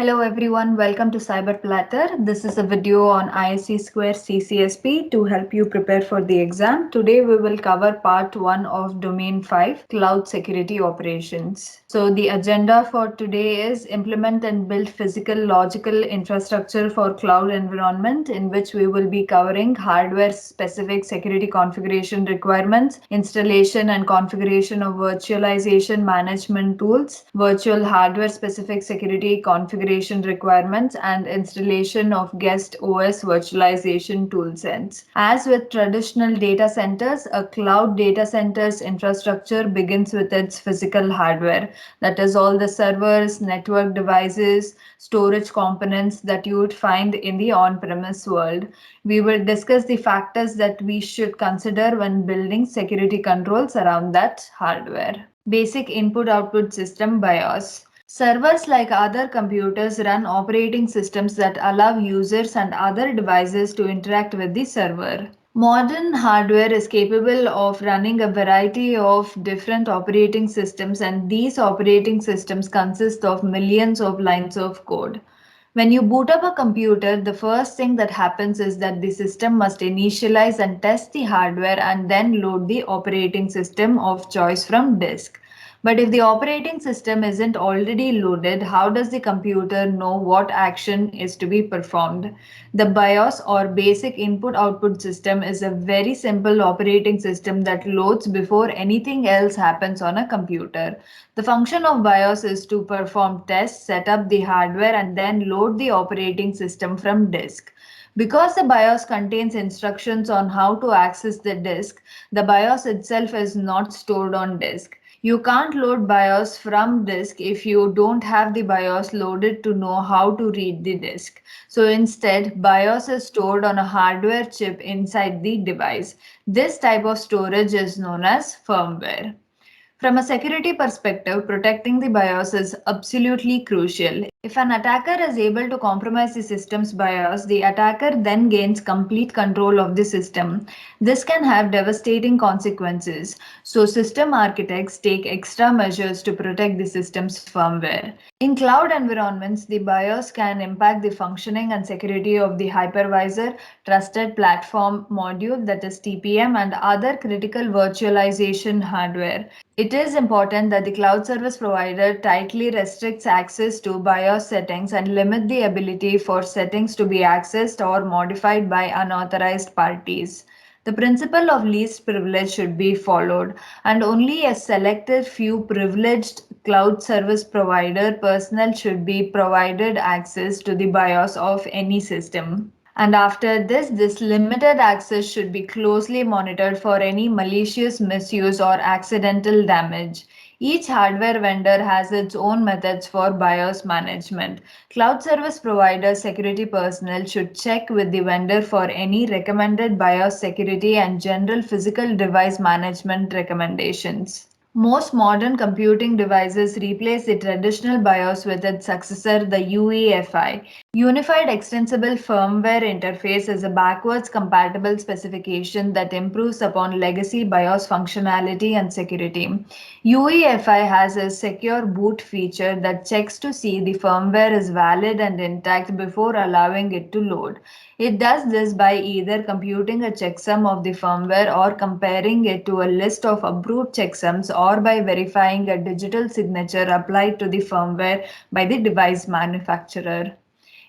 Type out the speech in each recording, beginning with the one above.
Hello everyone, welcome to Cyber Platter. This is a video on ISC Square CCSP to help you prepare for the exam. Today we will cover part 1 of Domain 5, Cloud Security Operations. So the agenda for today is implement and build physical logical infrastructure for cloud environment, in which we will be covering hardware specific security configuration requirements, installation and configuration of virtualization management tools, virtual hardware specific security configuration requirements, and installation of guest OS virtualization toolsets. As with traditional data centers, a cloud data center's infrastructure begins with its physical hardware, that is, all the servers, network devices, storage components that you would find in the on premise world. We will discuss the factors that we should consider when building security controls around that hardware. Basic input output system BIOS. Servers, like other computers, run operating systems that allow users and other devices to interact with the server. Modern hardware is capable of running a variety of different operating systems, and these operating systems consist of millions of lines of code. When you boot up a computer, the first thing that happens is that the system must initialize and test the hardware and then load the operating system of choice from disk. But if the operating system isn't already loaded, how does the computer know what action is to be performed? The BIOS, or Basic Input Output System, is a very simple operating system that loads before anything else happens on a computer. The function of BIOS is to perform tests, set up the hardware, and then load the operating system from disk. Because the BIOS contains instructions on how to access the disk, the BIOS itself is not stored on disk. You can't load BIOS from disk if you don't have the BIOS loaded to know how to read the disk. So instead, BIOS is stored on a hardware chip inside the device. This type of storage is known as firmware. From a security perspective, protecting the BIOS is absolutely crucial. If an attacker is able to compromise the system's BIOS, the attacker then gains complete control of the system. This can have devastating consequences, so system architects take extra measures to protect the system's firmware. In cloud environments, the BIOS can impact the functioning and security of the hypervisor, trusted platform module, that is TPM, and other critical virtualization hardware. It is important that the cloud service provider tightly restricts access to BIOS settings and limit the ability for settings to be accessed or modified by unauthorized parties. The principle of least privilege should be followed, and only a selected few privileged cloud service provider personnel should be provided access to the BIOS of any system. And after this limited access should be closely monitored for any malicious misuse or accidental damage. Each hardware vendor has its own methods for BIOS management. Cloud service provider security personnel should check with the vendor for any recommended BIOS security and general physical device management recommendations. Most modern computing devices replace the traditional BIOS with its successor, the UEFI. Unified Extensible Firmware Interface is a backwards compatible specification that improves upon legacy BIOS functionality and security. UEFI has a secure boot feature that checks to see the firmware is valid and intact before allowing it to load. It does this by either computing a checksum of the firmware or comparing it to a list of approved checksums, or by verifying a digital signature applied to the firmware by the device manufacturer.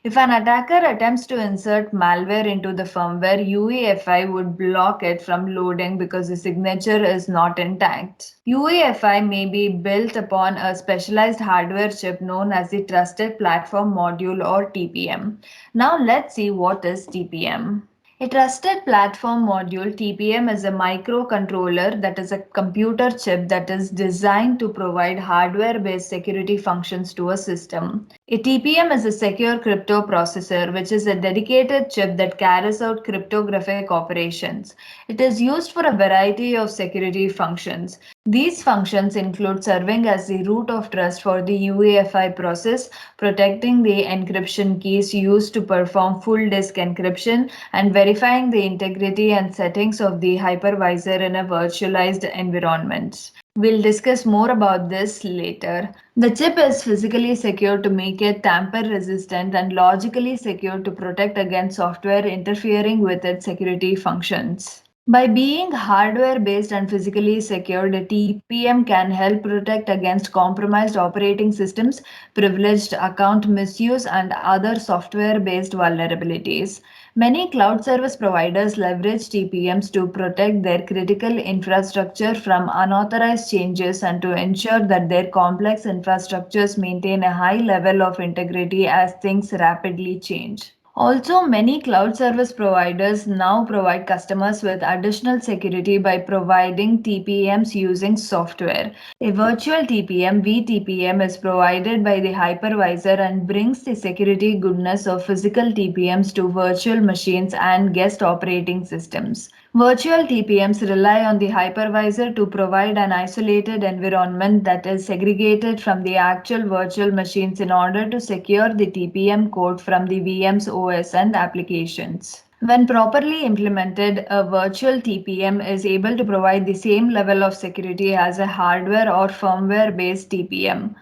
If an attacker attempts to insert malware into the firmware, UEFI would block it from loading because the signature is not intact. UEFI may be built upon a specialized hardware chip known as the Trusted Platform Module, or TPM. Now let's see what is TPM. A trusted platform module (TPM) is a microcontroller, that is a computer chip that is designed to provide hardware-based security functions to a system. A TPM is a secure crypto processor, which is a dedicated chip that carries out cryptographic operations. It is used for a variety of security functions. These functions include serving as the root of trust for the UEFI process, protecting the encryption keys used to perform full disk encryption, and verifying the integrity and settings of the hypervisor in a virtualized environment. We'll discuss more about this later. The chip is physically secure to make it tamper resistant and logically secure to protect against software interfering with its security functions. By being hardware based and physically secured, a TPM can help protect against compromised operating systems, privileged account misuse, and other software based vulnerabilities. Many cloud service providers leverage TPMs to protect their critical infrastructure from unauthorized changes and to ensure that their complex infrastructures maintain a high level of integrity as things rapidly change. Also, many cloud service providers now provide customers with additional security by providing TPMs using software. A virtual TPM, VTPM, is provided by the hypervisor and brings the security goodness of physical TPMs to virtual machines and guest operating systems. Virtual TPMs rely on the hypervisor to provide an isolated environment that is segregated from the actual virtual machines in order to secure the TPM code from the VM's OS and applications. When properly implemented, a virtual TPM is able to provide the same level of security as a hardware or firmware based TPM.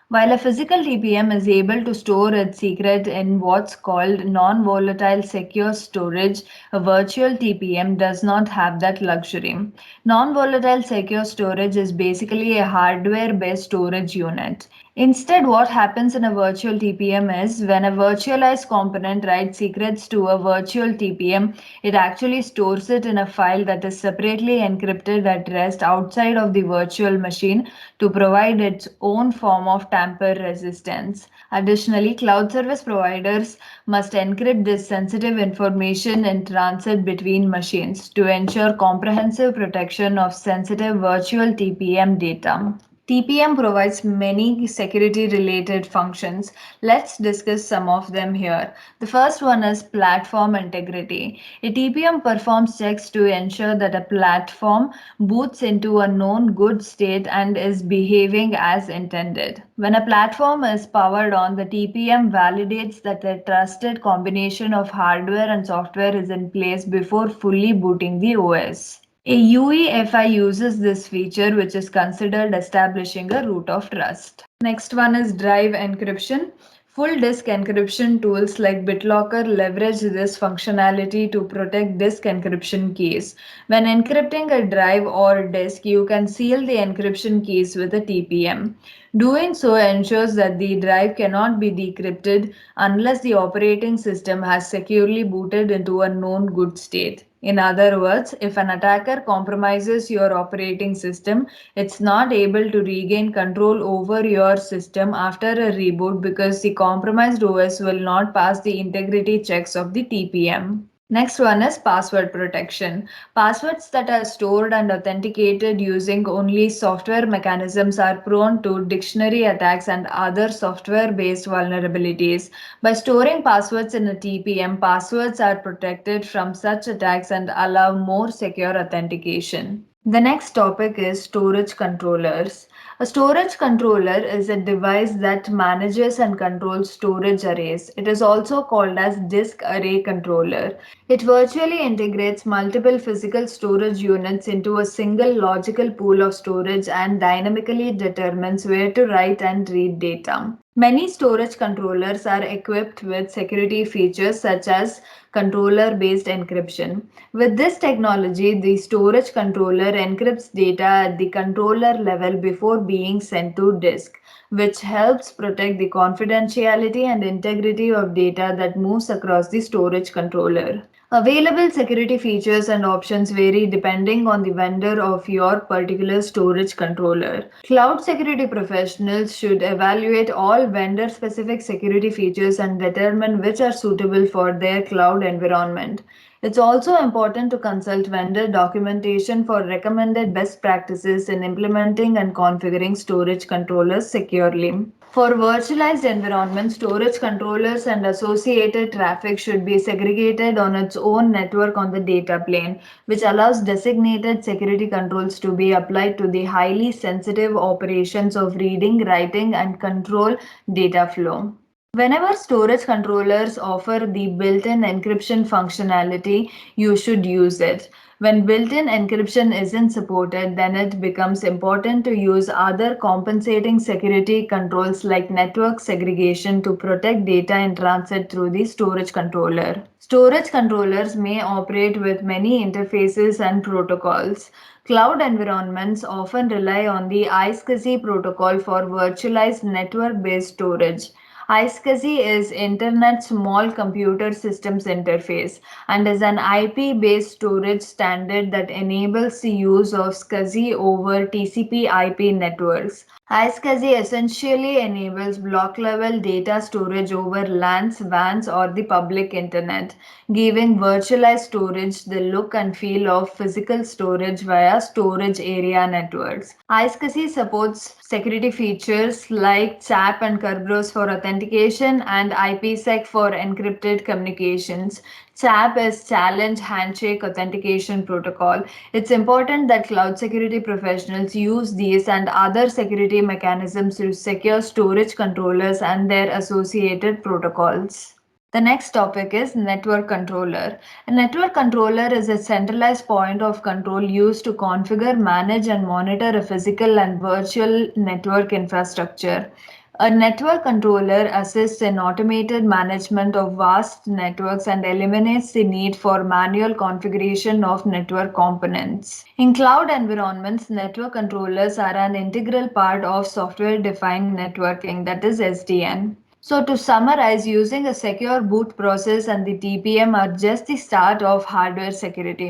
While a physical TPM is able to store its secret in what's called non volatile secure storage, a virtual TPM does not have that luxury. Non volatile secure storage is basically a hardware based storage unit. Instead, what happens in a virtual TPM is when a virtualized component writes secrets to a virtual TPM, it actually stores it in a file that is separately encrypted at rest outside of the virtual machine to provide its own form of tamper resistance. Additionally, cloud service providers must encrypt this sensitive information in transit between machines to ensure comprehensive protection of sensitive virtual TPM data. TPM provides many security related functions. Let's discuss some of them here. The first one is platform integrity. A TPM performs checks to ensure that a platform boots into a known good state and is behaving as intended. When a platform is powered on, the TPM validates that a trusted combination of hardware and software is in place before fully booting the OS. A UEFI uses this feature, which is considered establishing a root of trust. Next one is drive encryption. Full disk encryption tools like BitLocker leverage this functionality to protect disk encryption keys. When encrypting a drive or disk, you can seal the encryption keys with a TPM. Doing so ensures that the drive cannot be decrypted unless the operating system has securely booted into a known good state. In other words, if an attacker compromises your operating system, it's not able to regain control over your system after a reboot because the compromised OS will not pass the integrity checks of the TPM. Next one is password protection. Passwords that are stored and authenticated using only software mechanisms are prone to dictionary attacks and other software based vulnerabilities. By storing passwords in a TPM, passwords are protected from such attacks and allow more secure authentication. The next topic is storage controllers. A storage controller is a device that manages and controls storage arrays. It is also called as disk array controller. It virtually integrates multiple physical storage units into a single logical pool of storage and dynamically determines where to write and read data. Many storage controllers are equipped with security features such as controller based encryption. With this technology, the storage controller encrypts data at the controller level before being sent to disk, which helps protect the confidentiality and integrity of data that moves across the storage controller. Available security features and options vary depending on the vendor of your particular storage controller. Cloud security professionals should evaluate all vendor specific security features and determine which are suitable for their cloud environment. It's also important to consult vendor documentation for recommended best practices in implementing and configuring storage controllers securely. For virtualized environments, storage controllers and associated traffic should be segregated on its own network on the data plane, which allows designated security controls to be applied to the highly sensitive operations of reading, writing, and control data flow. Whenever storage controllers offer the built-in encryption functionality, you should use it. When built-in encryption isn't supported, then it becomes important to use other compensating security controls like network segregation to protect data in transit through the storage controller. Storage controllers may operate with many interfaces and protocols. Cloud environments often rely on the iSCSI protocol for virtualized network-based storage. iSCSI is Internet Small Computer Systems Interface and is an IP-based storage standard that enables the use of SCSI over TCP/IP networks. iSCSI essentially enables block-level data storage over LANs, WANs, or the public internet, giving virtualized storage the look and feel of physical storage via storage area networks. iSCSI supports security features like CHAP and Kerberos for authentication and IPsec for encrypted communications. CHAP is Challenge Handshake Authentication Protocol. It's important that cloud security professionals use these and other security mechanisms to secure storage controllers and their associated protocols. The next topic is network controller. A network controller is a centralized point of control used to configure, manage, and monitor a physical and virtual network infrastructure. A network controller assists in automated management of vast networks and eliminates the need for manual configuration of network components. In cloud environments, network controllers are an integral part of software defined networking, that is SDN. So, to summarize, using a secure boot process and the TPM are just the start of hardware security.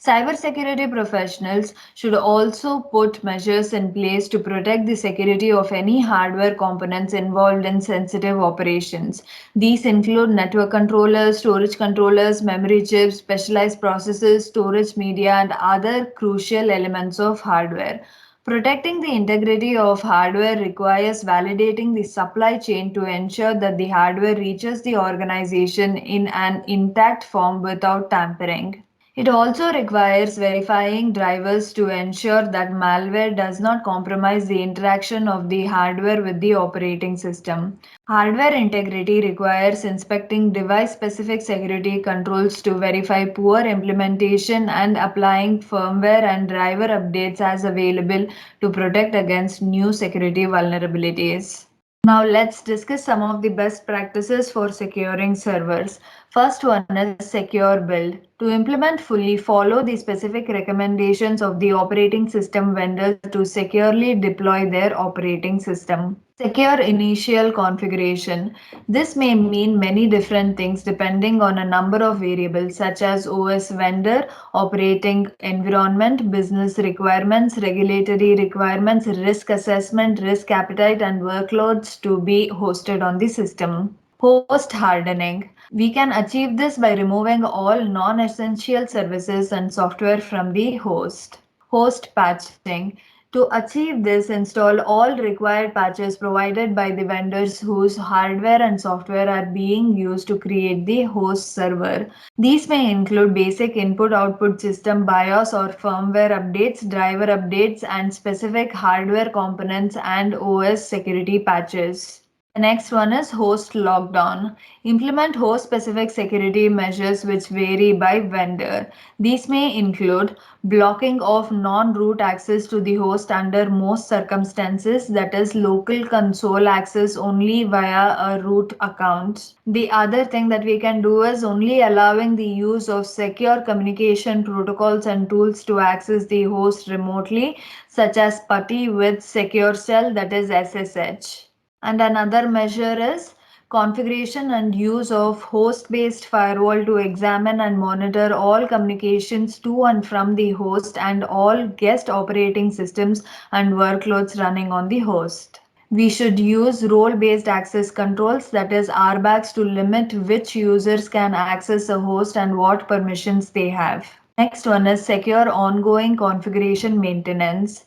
Cybersecurity professionals should also put measures in place to protect the security of any hardware components involved in sensitive operations. These include network controllers, storage controllers, memory chips, specialized processors, storage media, and other crucial elements of hardware. Protecting the integrity of hardware requires validating the supply chain to ensure that the hardware reaches the organization in an intact form without tampering. It also requires verifying drivers to ensure that malware does not compromise the interaction of the hardware with the operating system. Hardware integrity requires inspecting device specific security controls to verify poor implementation and applying firmware and driver updates as available to protect against new security vulnerabilities. Now let's discuss some of the best practices for securing servers. First one is secure build. To implement fully, follow the specific recommendations of the operating system vendor to securely deploy their operating system. Secure initial configuration. This may mean many different things depending on a number of variables such as OS vendor, operating environment, business requirements, regulatory requirements, risk assessment, risk appetite, and workloads to be hosted on the system. Host hardening. We can achieve this by removing all non essential services and software from the host. Host patching. To achieve this, install all required patches provided by the vendors whose hardware and software are being used to create the host server. These may include basic input output system BIOS or firmware updates, driver updates, and specific hardware components and OS security patches. The next one is host lockdown. Implement host specific security measures which vary by vendor. These may include blocking of non root access to the host under most circumstances, that is, local console access only via a root account. The other thing that we can do is only allowing the use of secure communication protocols and tools to access the host remotely, such as PuTTY with Secure Shell, that is SSH. And another measure is configuration and use of host-based firewall to examine and monitor all communications to and from the host and all guest operating systems and workloads running on the host. We should use role-based access controls, that is RBACs, to limit which users can access a host and what permissions they have. Next one is secure ongoing configuration maintenance.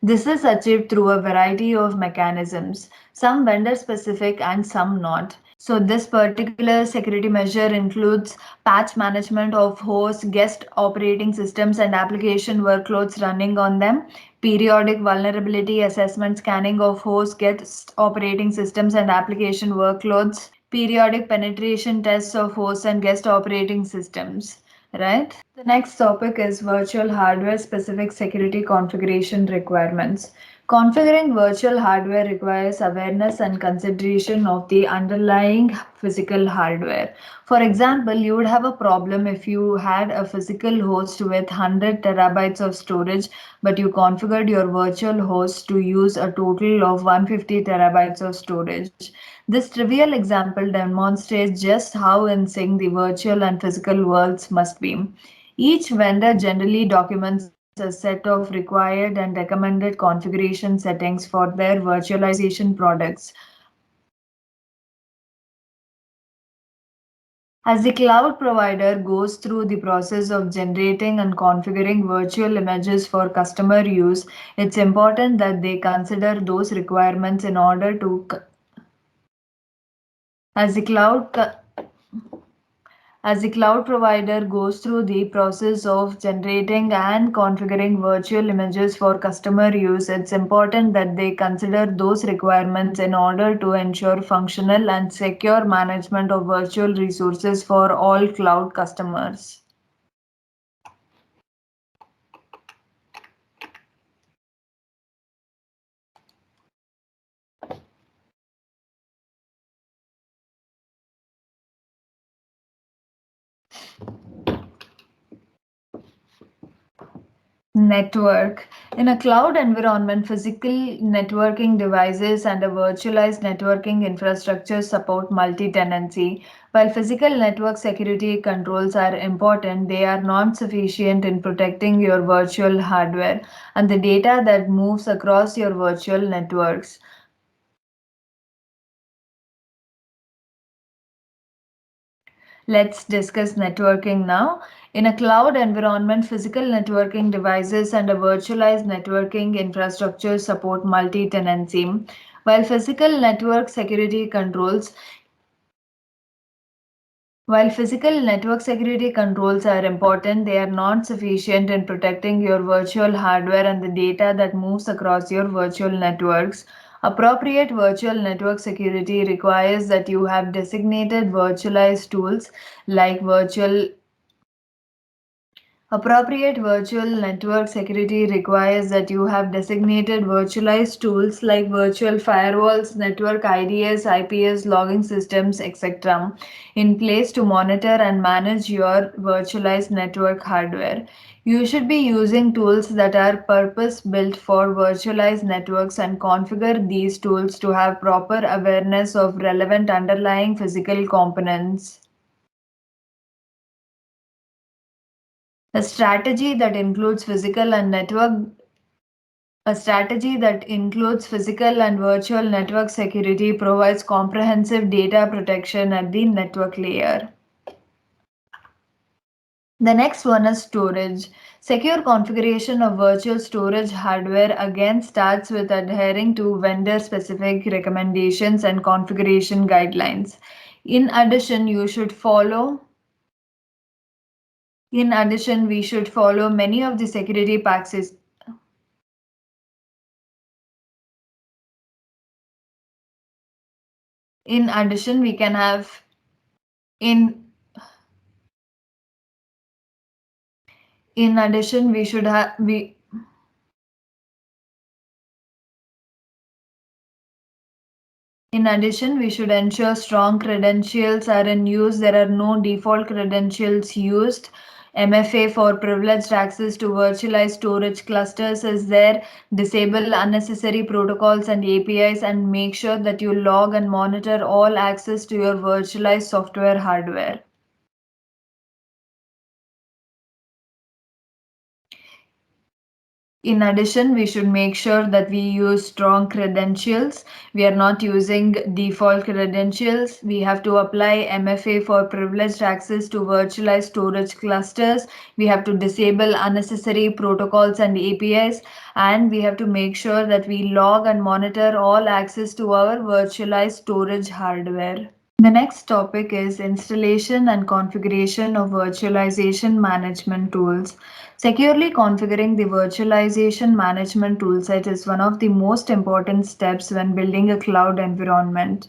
This is achieved through a variety of mechanisms, some vendor specific and some not. So this particular security measure includes patch management of host, guest operating systems and application workloads running on them, periodic vulnerability assessment scanning of host, guest operating systems and application workloads, periodic penetration tests of host and guest operating systems, right? The next topic is virtual hardware specific security configuration requirements. Configuring virtual hardware requires awareness and consideration of the underlying physical hardware. For example, you would have a problem if you had a physical host with 100 terabytes of storage, but you configured your virtual host to use a total of 150 terabytes of storage. This trivial example demonstrates just how in sync the virtual and physical worlds must be. Each vendor generally documents a set of required and recommended configuration settings for their virtualization products. As the cloud provider goes through the process of generating and configuring virtual images for customer use, it's important that they consider those requirements in order to as the cloud As the cloud provider goes through the process of generating and configuring virtual images for customer use, it's important that they consider those requirements in order to ensure functional and secure management of virtual resources for all cloud customers. Network. In a cloud environment, physical networking devices and a virtualized networking infrastructure support multi tenancy. While physical network security controls are important, they are not sufficient in protecting your virtual hardware and the data that moves across your virtual networks. Let's discuss networking now. In a cloud environment, physical networking devices and a virtualized networking infrastructure support multi tenancy. While physical network security controls while physical network security controls are important, they are not sufficient in protecting your virtual hardware and the data that moves across your virtual networks. Appropriate virtual network security requires that you have designated virtualized tools like virtual Appropriate virtual network security requires that you have designated virtualized tools like virtual firewalls, network IDS, IPS, logging systems, etc. in place to monitor and manage your virtualized network hardware. You should be using tools that are purpose built for virtualized networks and configure these tools to have proper awareness of relevant underlying physical components. A strategy that includes physical and network A strategy that includes physical and virtual network security provides comprehensive data protection at the network layer. The next one is storage. Secure configuration of virtual storage hardware again starts with adhering to vendor specific recommendations and configuration guidelines. In addition, you should follow in addition, we should follow many of the security practices. In addition, we can have in in addition we should have we In addition, we should ensure strong credentials are in use. There are no default credentials used. MFA for privileged access to virtualized storage clusters is there. Disable unnecessary protocols and APIs and make sure that you log and monitor all access to your virtualized software hardware. In addition, we should make sure that we use strong credentials. We are not using default credentials. We have to apply MFA for privileged access to virtualized storage clusters. We have to disable unnecessary protocols and APIs. And we have to make sure that we log and monitor all access to our virtualized storage hardware. The next topic is installation and configuration of virtualization management tools. Securely configuring the virtualization management toolset is one of the most important steps when building a cloud environment.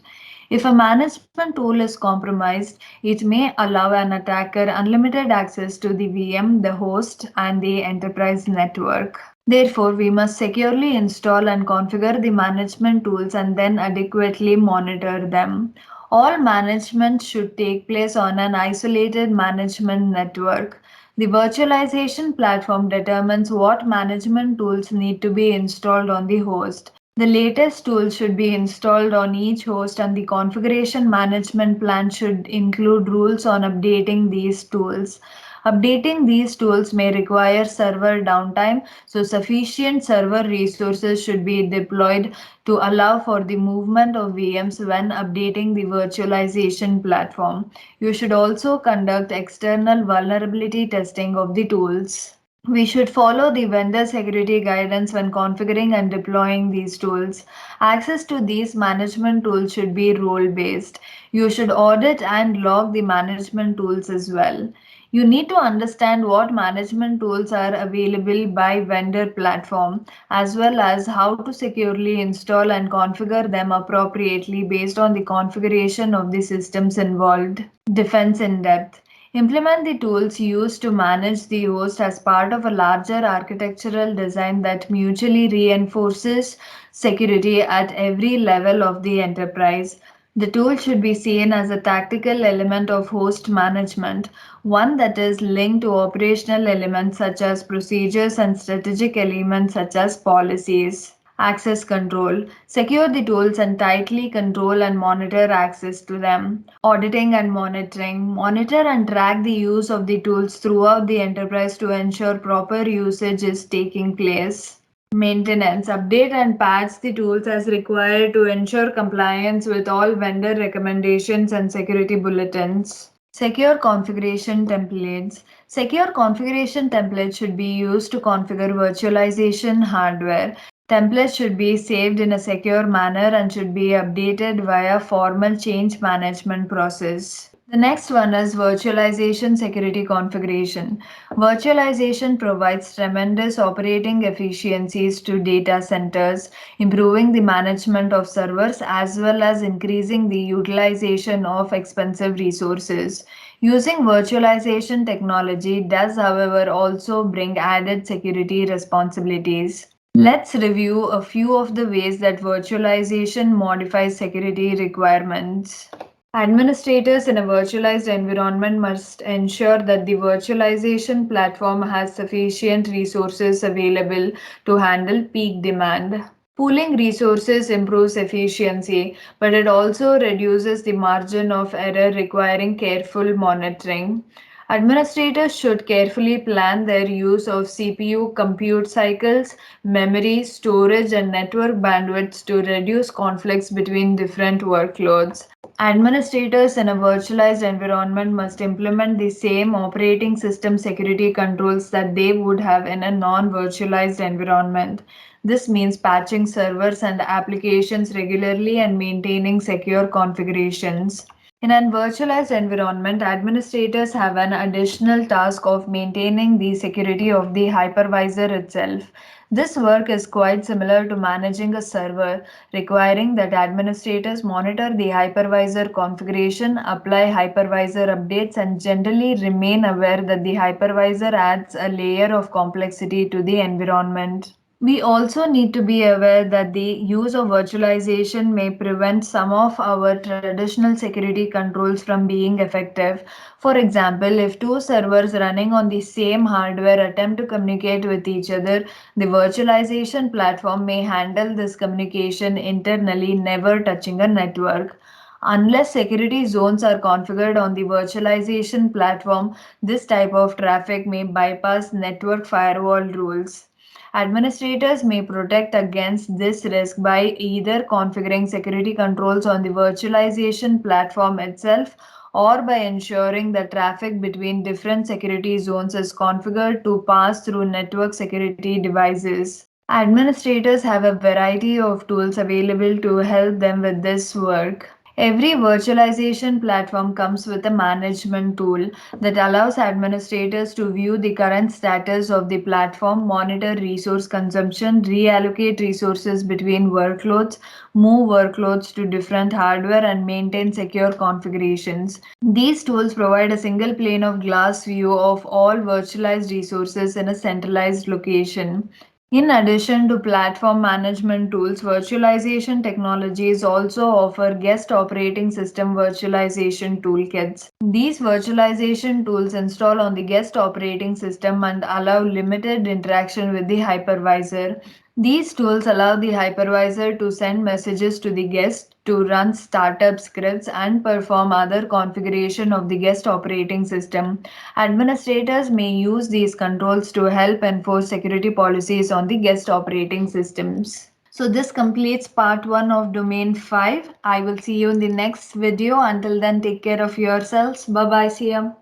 If a management tool is compromised, it may allow an attacker unlimited access to the VM, the host, and the enterprise network. Therefore, we must securely install and configure the management tools and then adequately monitor them. All management should take place on an isolated management network. The virtualization platform determines what management tools need to be installed on the host. The latest tools should be installed on each host, and the configuration management plan should include rules on updating these tools. Updating these tools may require server downtime, so sufficient server resources should be deployed to allow for the movement of VMs when updating the virtualization platform. You should also conduct external vulnerability testing of the tools. We should follow the vendor security guidance when configuring and deploying these tools. Access to these management tools should be role based. You should audit and log the management tools as well. You need to understand what management tools are available by vendor platform, as well as how to securely install and configure them appropriately based on the configuration of the systems involved. Defense in depth. Implement the tools used to manage the host as part of a larger architectural design that mutually reinforces security at every level of the enterprise. The tool should be seen as a tactical element of host management, one that is linked to operational elements such as procedures and strategic elements such as policies. Access control. Secure the tools and tightly control and monitor access to them. Auditing and monitoring. Monitor and track the use of the tools throughout the enterprise to ensure proper usage is taking place. Maintenance. Update and patch the tools as required to ensure compliance with all vendor recommendations and security bulletins. Secure configuration templates. Secure configuration templates should be used to configure virtualization hardware. Templates should be saved in a secure manner and should be updated via formal change management process. The next one is virtualization security configuration. Virtualization provides tremendous operating efficiencies to data centers, improving the management of servers as well as increasing the utilization of expensive resources. Using virtualization technology does, however, also bring added security responsibilities. Let's review a few of the ways that virtualization modifies security requirements. Administrators in a virtualized environment must ensure that the virtualization platform has sufficient resources available to handle peak demand. Pooling resources improves efficiency, but it also reduces the margin of error requiring careful monitoring. Administrators should carefully plan their use of CPU compute cycles, memory, storage, and network bandwidths to reduce conflicts between different workloads. Administrators in a virtualized environment must implement the same operating system security controls that they would have in a non virtualized environment. This means patching servers and applications regularly and maintaining secure configurations. In a virtualized environment, administrators have an additional task of maintaining the security of the hypervisor itself. This work is quite similar to managing a server, requiring that administrators monitor the hypervisor configuration, apply hypervisor updates, and generally remain aware that the hypervisor adds a layer of complexity to the environment. We also need to be aware that the use of virtualization may prevent some of our traditional security controls from being effective. For example, if two servers running on the same hardware attempt to communicate with each other, the virtualization platform may handle this communication internally, never touching a network. Unless security zones are configured on the virtualization platform, this type of traffic may bypass network firewall rules. Administrators may protect against this risk by either configuring security controls on the virtualization platform itself or by ensuring that traffic between different security zones is configured to pass through network security devices. Administrators have a variety of tools available to help them with this work. Every virtualization platform comes with a management tool that allows administrators to view the current status of the platform, monitor resource consumption, reallocate resources between workloads, move workloads to different hardware, and maintain secure configurations. These tools provide a single pane of glass view of all virtualized resources in a centralized location. In addition to platform management tools, virtualization technologies also offer guest operating system virtualization toolkits. These virtualization tools install on the guest operating system and allow limited interaction with the hypervisor. These tools allow the hypervisor to send messages to the guest, to run startup scripts, and perform other configuration of the guest operating system. Administrators may use these controls to help enforce security policies on the guest operating systems. So this completes part 1 of domain 5. I will see you in the next video. Until then, take care of yourselves. Bye bye. See ya.